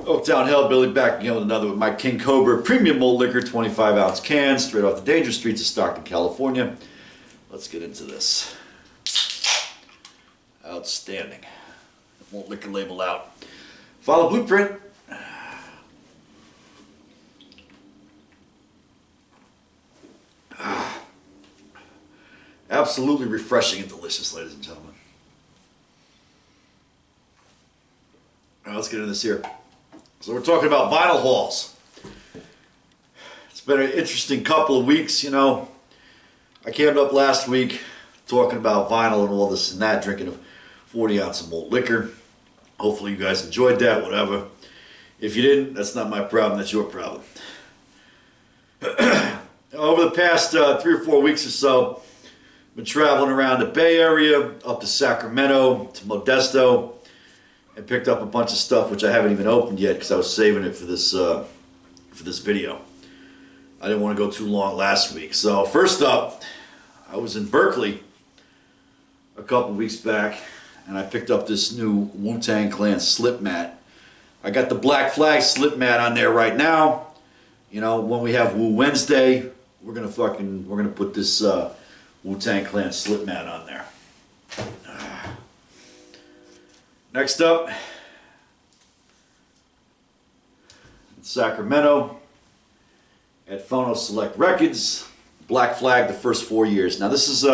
Oaktown Hellbilly back again with another with my King Cobra premium malt liquor, 25-ounce cans, straight off the dangerous streets of Stockton, California. Let's get into this. Outstanding. Malt liquor label out. Follow blueprint. Absolutely refreshing and delicious, ladies and gentlemen. All right, let's get into this here. So we're talking about vinyl hauls. It's been an interesting couple of weeks, you know. I came up last week talking about vinyl and all this and that, drinking a 40 ounce of malt liquor. Hopefully you guys enjoyed that, whatever. If you didn't, that's not my problem, that's your problem. Over the past 3 or 4 weeks or so, I've been traveling around the Bay Area, up to Sacramento, to Modesto, and picked up a bunch of stuff which I haven't even opened yet because I was saving it for this video. I didn't want to go too long last week. So first up, I was in Berkeley a couple weeks back, and I picked up this new WuTang Clan slip mat. I got the Black Flag slip mat on there right now. You know, when we have Woo Wednesday, we're gonna put this WuTang Clan slip mat on there. Next up, in Sacramento, at Phono Select Records, Black Flag, the first 4 years. Now this is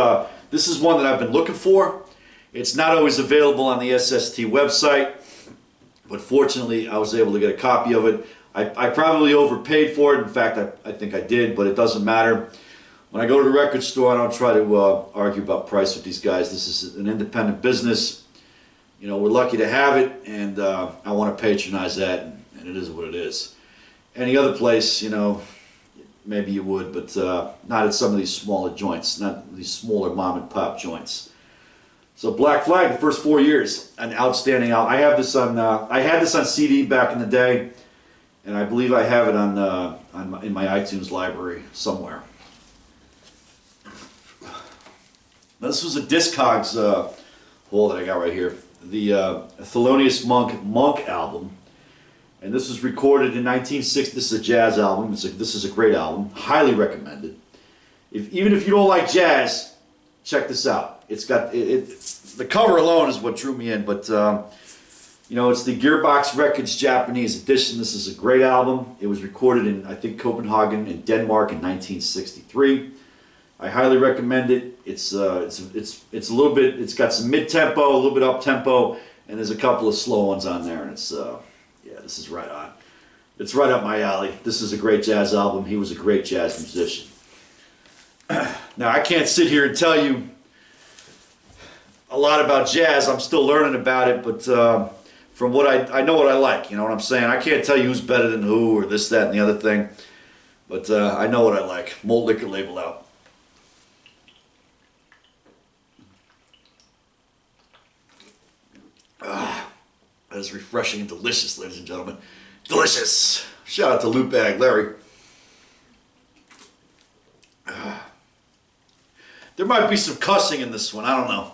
one that I've been looking for. It's not always available on the SST website, but fortunately I was able to get a copy of it. I probably overpaid for it. In fact, I think I did, but it doesn't matter. When I go to the record store, I don't try to argue about price with these guys. This is an independent business. You know, we're lucky to have it, and I want to patronize that, and it is what it is. Any other place, you know, maybe you would, but not at some of these smaller joints, not these smaller mom and pop joints. So Black Flag, the first 4 years, an outstanding album. I have this on, I had this on CD back in the day, and I believe I have it in my iTunes library somewhere. Now, this was a Discogs haul that I got right here. The Thelonious Monk album, and this was recorded in 1960. This is a jazz album. This is a great album, highly recommended. Even if you don't like jazz, check this out. It's got the cover alone is what drew me in, but you know, it's the Gearbox Records Japanese edition. This is a great album. It was recorded in, I think, Copenhagen in Denmark in 1963. I highly recommend it. It's a little bit. It's got some mid-tempo, a little bit up-tempo, and there's a couple of slow ones on there. And it's yeah, this is right on. It's right up my alley. This is a great jazz album. He was a great jazz musician. Now I can't sit here and tell you a lot about jazz. I'm still learning about it, but from what I know what I like. You know what I'm saying? I can't tell you who's better than who or this, that, and the other thing. But I know what I like. Malt liquor label out. That is refreshing and delicious, ladies and gentlemen. Delicious! Shout out to Loot Bag Larry. There might be some cussing in this one, I don't know.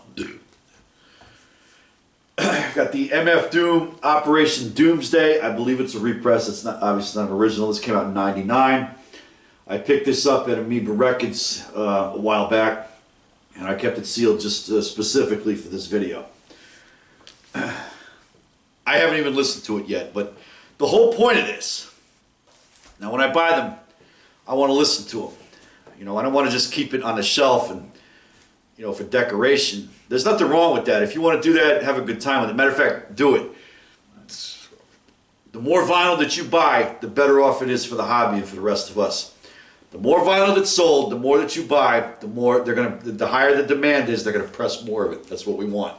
Got the MF Doom Operation Doomsday. I believe it's a repress. It's not, obviously not an original. This came out in '99. I picked this up at Amoeba Records a while back, and I kept it sealed just specifically for this video. I haven't even listened to it yet, but the whole point of this, now when I buy them, I want to listen to them. You know, I don't want to just keep it on the shelf and, you know, for decoration. There's nothing wrong with that. If you want to do that, have a good time with it. Matter of fact, do it. The more vinyl that you buy, the better off it is for the hobby and for the rest of us. The more vinyl that's sold, the more that you buy, the higher the demand is, they're gonna press more of it. That's what we want.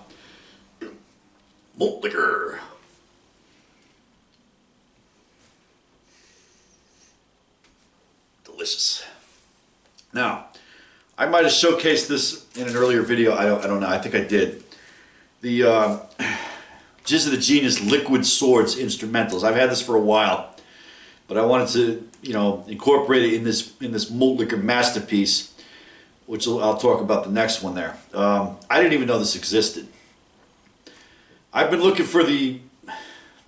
Malt liquor. Delicious. Now, I might have showcased this in an earlier video. I don't know. I think I did. The Jizz of the Genius Liquid Swords instrumentals. I've had this for a while, but I wanted to, you know, incorporate it in this malt liquor masterpiece, which I'll talk about the next one there. I didn't even know this existed. I've been looking for the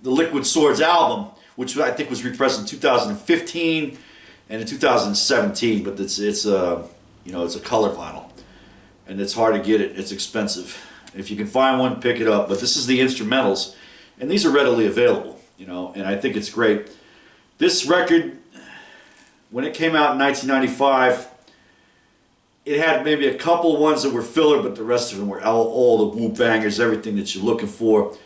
Liquid Swords album, which I think was repressed in 2015 and in 2017. But it's you know, it's a color vinyl, and it's hard to get it. It's expensive. If you can find one, pick it up. But this is the instrumentals, and these are readily available. You know, and I think it's great. This record, when it came out in 1995, it had maybe a couple ones that were filler, but the rest of them were all the woo bangers, everything that you're looking for.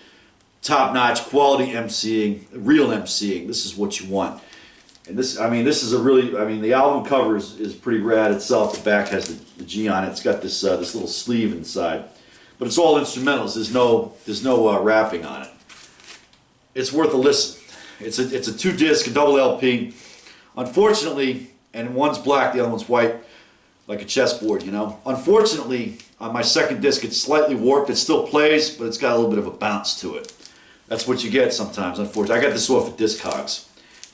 Top-notch, quality MCing, real MCing. This is what you want. And this, I mean, this is a really, I mean, the album cover is pretty rad itself. The back has the G on it. It's got this this little sleeve inside, but it's all instrumentals. There's no rapping on it. It's worth a listen. It's a 2-disc, a double LP. Unfortunately, and one's black, the other one's white, like a chessboard, you know. Unfortunately, on my second disc, it's slightly warped. It still plays, but it's got a little bit of a bounce to it. That's what you get sometimes, unfortunately. I got this off at Discogs,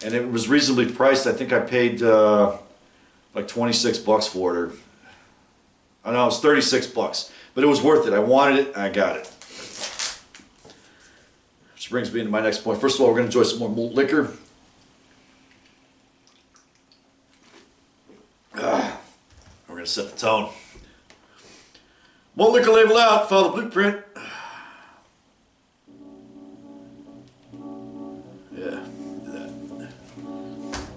and it was reasonably priced. I think I paid like 26 bucks for it, or I know it was 36 bucks, but it was worth it. I wanted it, I got it. Which brings me into my next point. First of all, we're going to enjoy some more malt liquor. We're going to set the tone. Malt liquor label out, follow the blueprint. Yeah, that.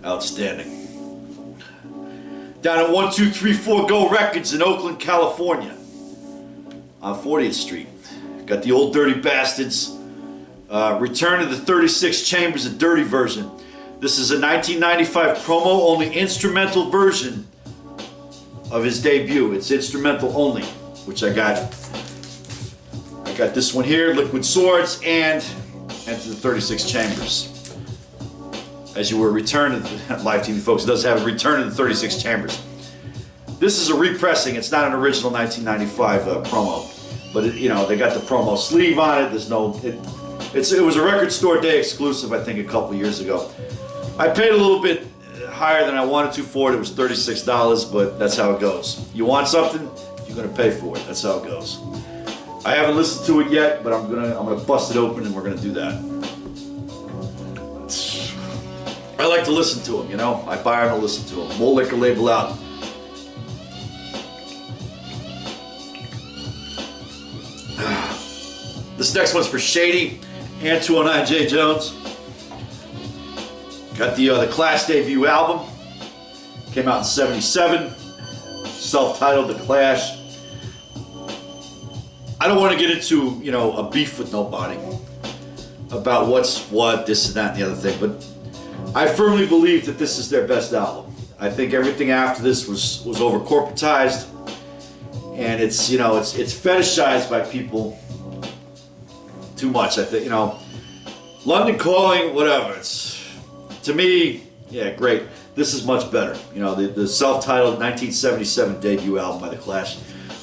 Outstanding. Down at 1234 Go Records in Oakland, California, on 40th Street. Got the old Dirty Bastards. Return to the 36 Chambers, a dirty version. This is a 1995 promo-only instrumental version of his debut. It's instrumental only, which I got. I got this one here, Liquid Swords, and Enter the 36 Chambers. As you were Return to the Live TV, folks, it does have a Return to the 36 Chambers. This is a repressing. It's not an original 1995 promo, but it, you know, they got the promo sleeve on it. There's no. It was a Record Store Day exclusive, I think, a couple years ago. I paid a little bit higher than I wanted to for it. It was $36, but that's how it goes. You want something, you're gonna pay for it. That's how it goes. I haven't listened to it yet, but I'm gonna bust it open and we're gonna do that. I like to listen to them, you know. I buy them and listen to them. Malt liquor label out. This next one's for Shady and 209 J Jones. Got the Clash debut album. Came out in '77. Self-titled The Clash. I don't want to get into, you know, a beef with nobody about what's what, this and that and the other thing, but I firmly believe that this is their best album. I think everything after this was over corporatized, and it's, you know, it's fetishized by people too much. I think, you know, London Calling, whatever. It's, to me, yeah, great. This is much better. You know, the self-titled 1977 debut album by The Clash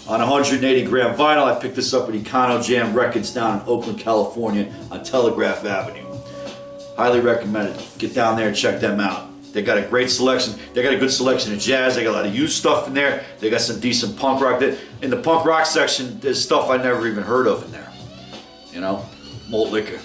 on 180 gram vinyl. I picked this up at Econo Jam Records down in Oakland, California on Telegraph Avenue. Highly recommended. Get down there and check them out. They got a great selection. They got a good selection of jazz. They got a lot of used stuff in there. They got some decent punk rock. In the punk rock section, there's stuff I never even heard of in there. You know, malt liquor.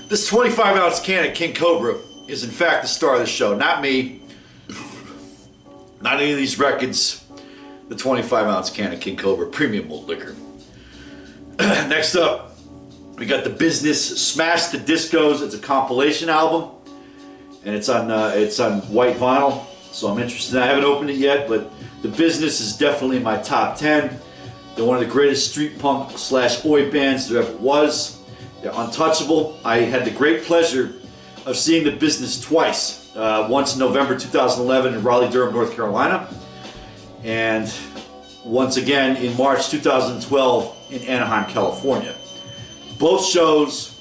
This 25-ounce can of King Cobra is in fact the star of the show. Not me, not any of these records. The 25-ounce can of King Cobra, premium malt liquor. Next up, we got The Business, Smash the Discos. It's a compilation album, and it's on white vinyl, so I'm interested. I haven't opened it yet, but The Business is definitely in my top 10. They're one of the greatest street punk / oi bands there ever was. They're untouchable. I had the great pleasure of seeing The Business twice. Once in November 2011 in Raleigh-Durham, North Carolina, and once again in March 2012 in Anaheim, California. Both shows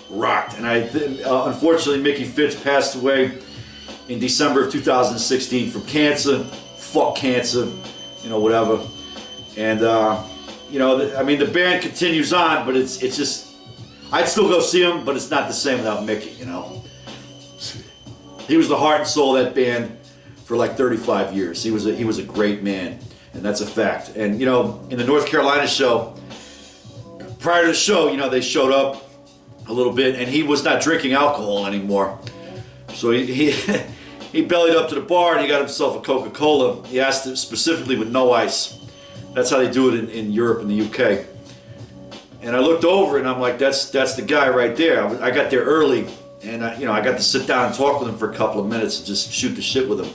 rocked, and unfortunately Mickey Fitz passed away in December of 2016 from cancer. Fuck cancer, you know, whatever. And you know, I mean, the band continues on, but it's just, I'd still go see them, but it's not the same without Mickey, you know. He was the heart and soul of that band for like 35 years. He was a great man, and that's a fact. And you know, in the North Carolina show, prior to the show, you know, they showed up a little bit, and he was not drinking alcohol anymore. So he he bellied up to the bar and he got himself a Coca-Cola. He asked it specifically with no ice. That's how they do it in Europe and the UK. And I looked over and I'm like, that's the guy right there. I got there early, and I got to sit down and talk with him for a couple of minutes and just shoot the shit with him.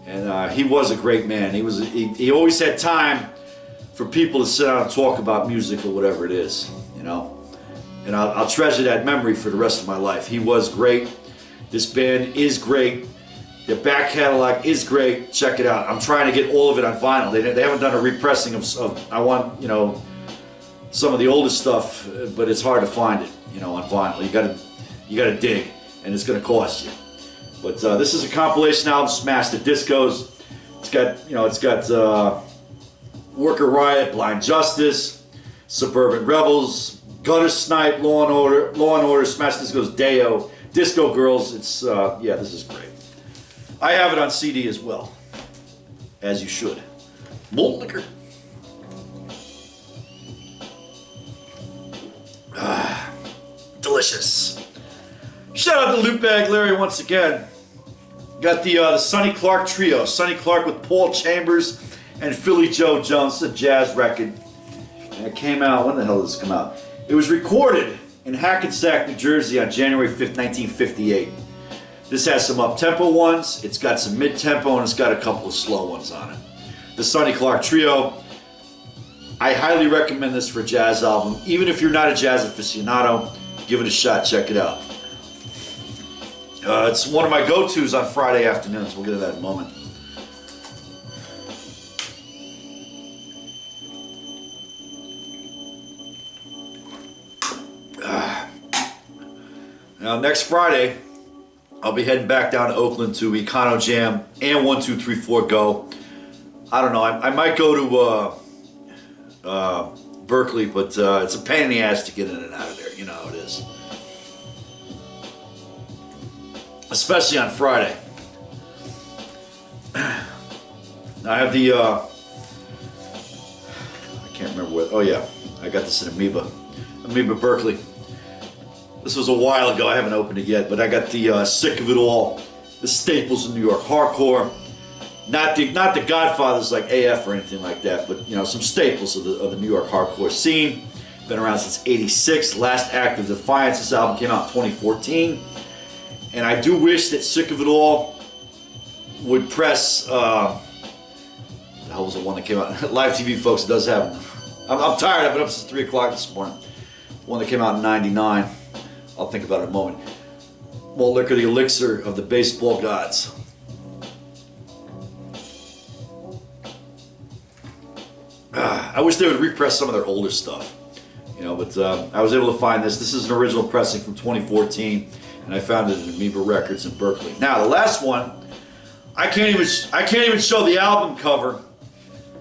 And he was a great man. He always had time for people to sit down and talk about music or whatever it is, you know. And I'll treasure that memory for the rest of my life. He was great. This band is great. Their back catalog is great. Check it out. I'm trying to get all of it on vinyl. They haven't done a repressing of I want, you know, some of the older stuff, but it's hard to find it, you know, on vinyl. You gotta dig, and it's gonna cost you. But this is a compilation album, Smash the Discos. It's got Worker Riot, Blind Justice, Suburban Rebels, Gutter Snipe, Law and Order, Smash Discos, Deo, Disco Girls. It's yeah, this is great. I have it on CD as well, as you should. Malt liquor. Delicious. Shout out to Loot Bag Larry once again. Got the Sonny Clark Trio. Sonny Clark with Paul Chambers and Philly Joe Jones. It's a jazz record. And it came out, when the hell did this come out? It was recorded in Hackensack, New Jersey on January 5th, 1958. This has some up-tempo ones, it's got some mid-tempo, and it's got a couple of slow ones on it. The Sonny Clark Trio. I highly recommend this for a jazz album. Even if you're not a jazz aficionado, give it a shot, check it out. It's one of my go-tos on Friday afternoons. We'll get to that in a moment. Now, next Friday, I'll be heading back down to Oakland to Econo Jam and 1, 2, 3, 4 Go. I don't know. I might go to Berkeley, but it's a pain in the ass to get in and out of there. You know how it is. Especially on Friday. I have the, I can't remember what, oh yeah, I got this in Amoeba Berkeley. This was a while ago, I haven't opened it yet, but I got the Sick of It All, the staples of New York hardcore. Not the Godfathers like AF or anything like that, but you know, some staples of the New York hardcore scene. Been around since '86. Last act of Defiance. This album came out in 2014. And I do wish that Sick of It All would press, the hell was the one that came out? Live TV, folks, it does happen. I'm tired, I've been up since 3 o'clock this morning. One that came out in '99. I'll think about it in a moment. Malt liquor, the elixir of the baseball gods. I wish they would repress some of their older stuff, you know. But I was able to find this. This is an original pressing from 2014, and I found it at Amoeba Records in Berkeley. Now the last one, I can't even show the album cover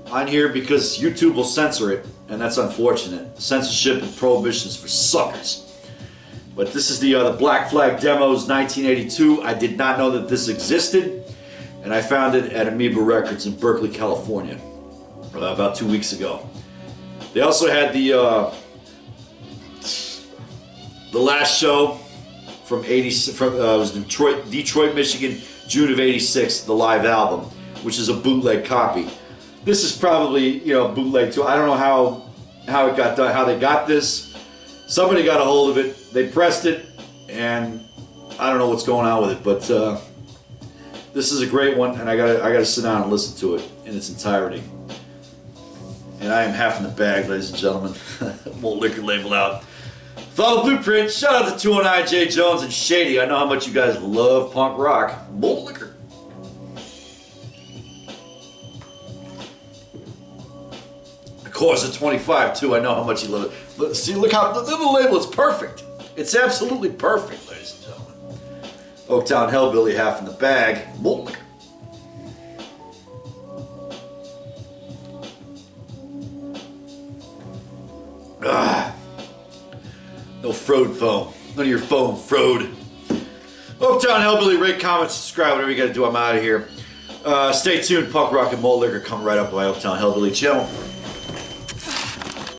on here because YouTube will censor it, and that's unfortunate. Censorship and prohibitions for suckers. But this is the Black Flag Demos 1982. I did not know that this existed, and I found it at Amoeba Records in Berkeley, California, about 2 weeks ago. They also had the last show from it was Detroit, Michigan, June of '86, the live album, which is a bootleg copy. This is probably, you know, bootleg too. I don't know how it got done, how they got this. Somebody got a hold of it, they pressed it, and I don't know what's going on with it, but this is a great one, and I gotta sit down and listen to it in its entirety. And I am half in the bag, ladies and gentlemen. Malt liquor label out. Follow Blueprint. Shout out to 209 J Jones and Shady. I know how much you guys love punk rock. Malt liquor. Of course, at 25 too. I know how much you love it. See, look how the label is perfect. It's absolutely perfect, ladies and gentlemen. Oaktown Hellbilly, half in the bag. Malt liquor. No Frode foam. None of your foam, Frode. Uptown Hellbilly, rate, comment, subscribe, whatever you gotta do. I'm out of here. Stay tuned. Punk Rock and Malt Liquor coming right up on my Uptown Hellbilly channel.